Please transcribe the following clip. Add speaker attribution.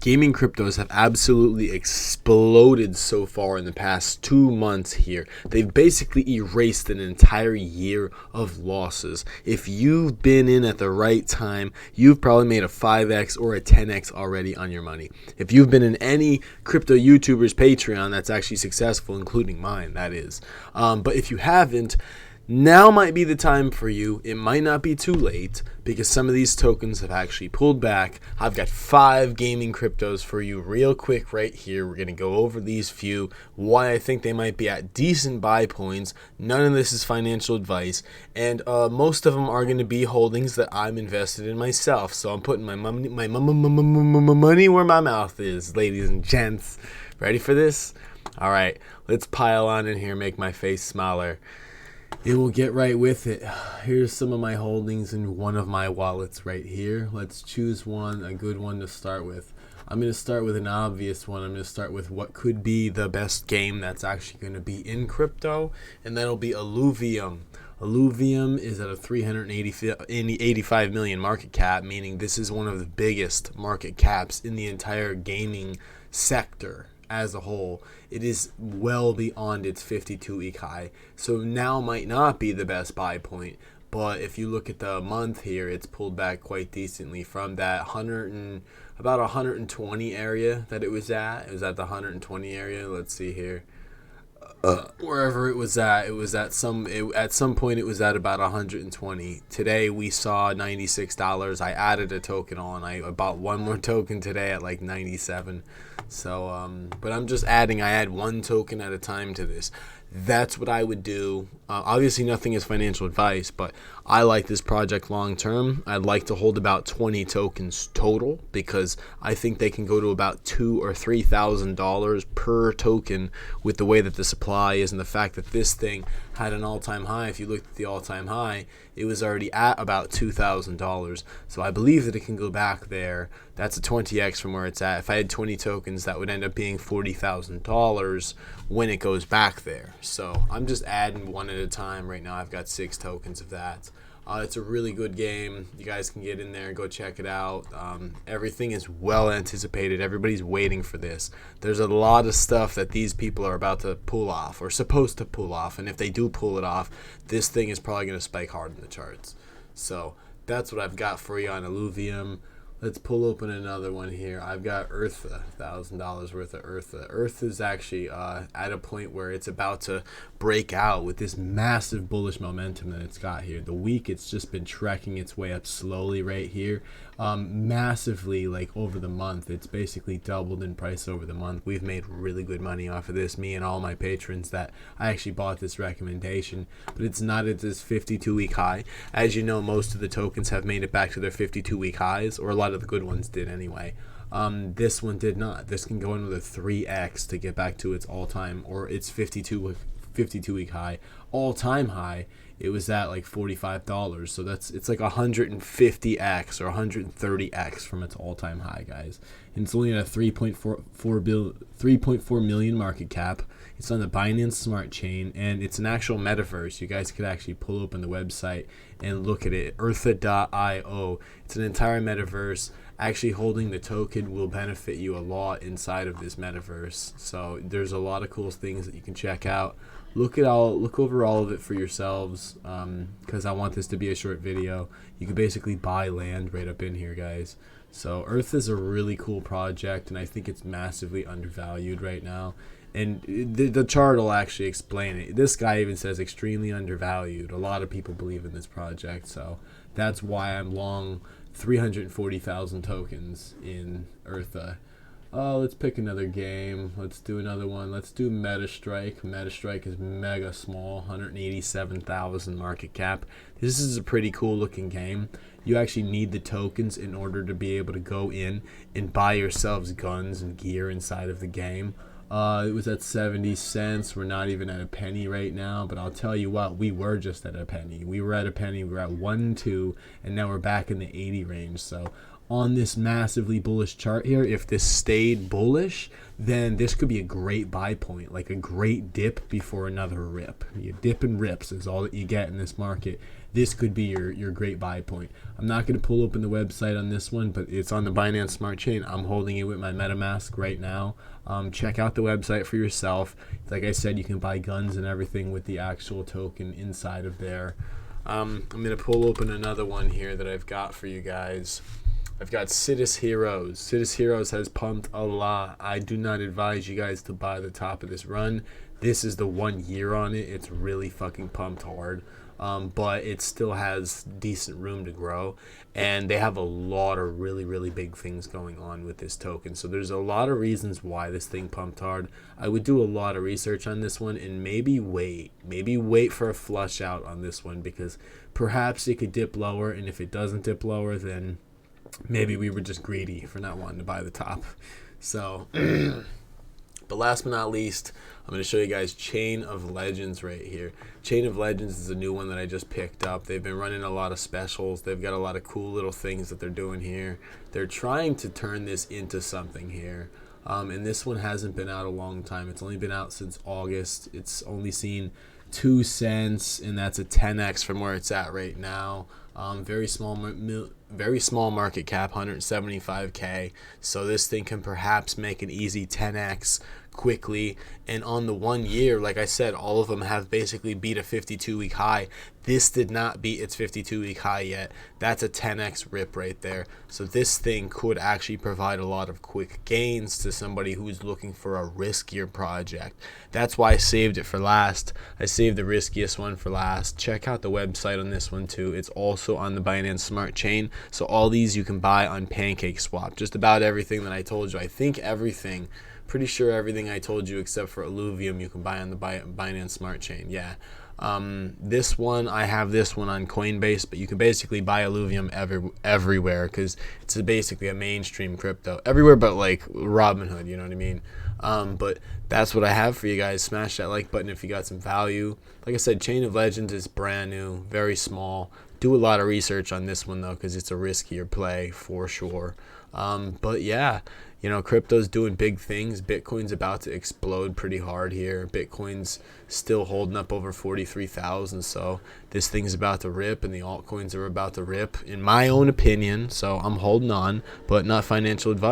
Speaker 1: Gaming cryptos have absolutely exploded so far in the past 2 months here. They've basically erased an entire year of losses. If you've been in at the right time, you've probably made a 5x or a 10x already on your money. If you've been in any crypto YouTuber's Patreon that's actually successful, including mine, that is. But if you haven't, now might be the time for you. It might not be too late because some of these tokens have actually pulled back. I've got 5 gaming cryptos for you real quick right here. We're going to go over these few, why I think they might be at decent buy points. None of this is financial advice, and most of them are going to be holdings that I'm invested in myself. So I'm putting my money where my mouth is, ladies and gents. Ready for this? All right, let's pile on in here, make my face smaller. It will get right with it. Here's some of my holdings in one of my wallets right here. Let's choose one, a good one to start with. I'm going to start with an obvious one. I'm going to start with what could be the best game that's actually going to be in crypto, and that'll be Illuvium. Illuvium is at a 385 million market cap, meaning this is one of the biggest market caps in the entire gaming sector as a whole. It is well beyond its 52-week high, so now might not be the best buy point. But if you look at the month here, it's pulled back quite decently from that about 120 area that it was at. It was at the 120 area. Let's see here. Wherever it was at at some point it was at about 120. Today we saw $96. I added a token on. I bought one more token today at like 97. So but I'm just adding. I add one token at a time to this. That's what I would do. Obviously nothing is financial advice, but I like this project long term. I'd like to hold about 20 tokens total because I think they can go to about $2,000 or $3,000 per token with the way that the supply is and the fact that this thing had an all-time high. If you looked at the all-time high, it was already at about $2,000. So I believe that it can go back there. That's a 20x from where it's at. If I had 20 tokens, that would end up being $40,000 when it goes back there. So I'm just adding one at a time. Right now I've got 6 tokens of that. It's a really good game. You guys can get in there and go check it out. Everything is well anticipated. Everybody's waiting for this. There's a lot of stuff that these people are about to pull off or supposed to pull off. And if they do pull it off, this thing is probably going to spike hard in the charts. So that's what I've got for you on Illuvium. Let's pull open another one here. I've got Eartha, $1,000 worth of Eartha. Eartha is actually at a point where it's about to break out with this massive bullish momentum that it's got here. The week, it's just been trekking its way up slowly right here. Massively, like over the month, it's basically doubled in price over the month. We've made really good money off of this, me and all my patrons that I actually bought this recommendation, but it's not at this 52-week high. As you know, most of the tokens have made it back to their 52-week highs, or a lot of the good ones did anyway. This one did not. This can go in with a 3x to get back to its all-time or its 52-week high. All-time high, it was at like $45. So it's like 150x or 130x from its all-time high, guys. And it's only at a 3.4 million market cap. It's on the Binance Smart Chain, and it's an actual metaverse. You guys could actually pull open the website and look at it, eartha.io. It's an entire metaverse. Actually holding the token will benefit you a lot inside of this metaverse. So there's a lot of cool things that you can check out. Look over all of it for yourselves, because I want this to be a short video. You can basically buy land right up in here, guys. So Earth is a really cool project, and I think it's massively undervalued right now. And the chart will actually explain it. This guy even says extremely undervalued. A lot of people believe in this project, so that's why I'm long 340,000 tokens in Eartha. Let's pick another game. Let's do another one. Let's do MetaStrike. MetaStrike is mega small, 187,000 market cap. This is a pretty cool looking game. You actually need the tokens in order to be able to go in and buy yourselves guns and gear inside of the game. It was at 70 cents. We're not even at a penny right now, but I'll tell you what, we were just at a penny. We were at a penny. We were at 1.2, and now we're back in the 80 range. So on this massively bullish chart here, if this stayed bullish, then this could be a great buy point, like a great dip before another rip. You dip and rips is all that you get in this market. This could be your great buy point. I'm not going to pull open the website on this one, but it's on the Binance Smart Chain. I'm holding it with my MetaMask right now. Check out the website for yourself. Like I said, you can buy guns and everything with the actual token inside of there. I'm going to pull open another one here that I've got for you guys. I've got Citus Heroes. Citus Heroes has pumped a lot. I do not advise you guys to buy the top of this run. This is the 1 year on it. It's really fucking pumped hard. But it still has decent room to grow, and they have a lot of really, really big things going on with this token. So there's a lot of reasons why this thing pumped hard. I would do a lot of research on this one and maybe wait for a flush out on this one, because perhaps it could dip lower, and if it doesn't dip lower, then maybe we were just greedy for not wanting to buy the top. So but last but not least, I'm going to show you guys Chain of Legends right here. Chain of Legends is a new one that I just picked up. They've been running a lot of specials. They've got a lot of cool little things that they're doing here. They're trying to turn this into something here. And this one hasn't been out a long time. It's only been out since August. It's only seen 2 cents, and that's a 10x from where it's at right now. Very small market cap, 175K. So this thing can perhaps make an easy 10x quickly. And on the 1 year, like I said, all of them have basically beat a 52-week high. This did not beat its 52-week high yet. That's a 10x rip right there. So this thing could actually provide a lot of quick gains to somebody who's looking for a riskier project. That's why I saved it for last. I saved the riskiest one for last. Check out the website on this one too. It's also on the Binance Smart Chain. So all these you can buy on PancakeSwap. Just about everything that I told you. I think everything. Pretty sure everything I told you except for Illuvium you can buy on the Binance Smart Chain. Yeah. This one, I have this one on Coinbase, but you can basically buy Illuvium everywhere, because it's basically a mainstream crypto. Everywhere but like Robinhood, you know what I mean? But that's what I have for you guys. Smash that like button if you got some value. Like I said, Chain of Legends is brand new, very small. Do a lot of research on this one though, because it's a riskier play for sure. But yeah, you know, crypto's doing big things. Bitcoin's about to explode pretty hard here. Bitcoin's still holding up over 43,000. So this thing's about to rip, and the altcoins are about to rip, in my own opinion. So I'm holding on, but not financial advice.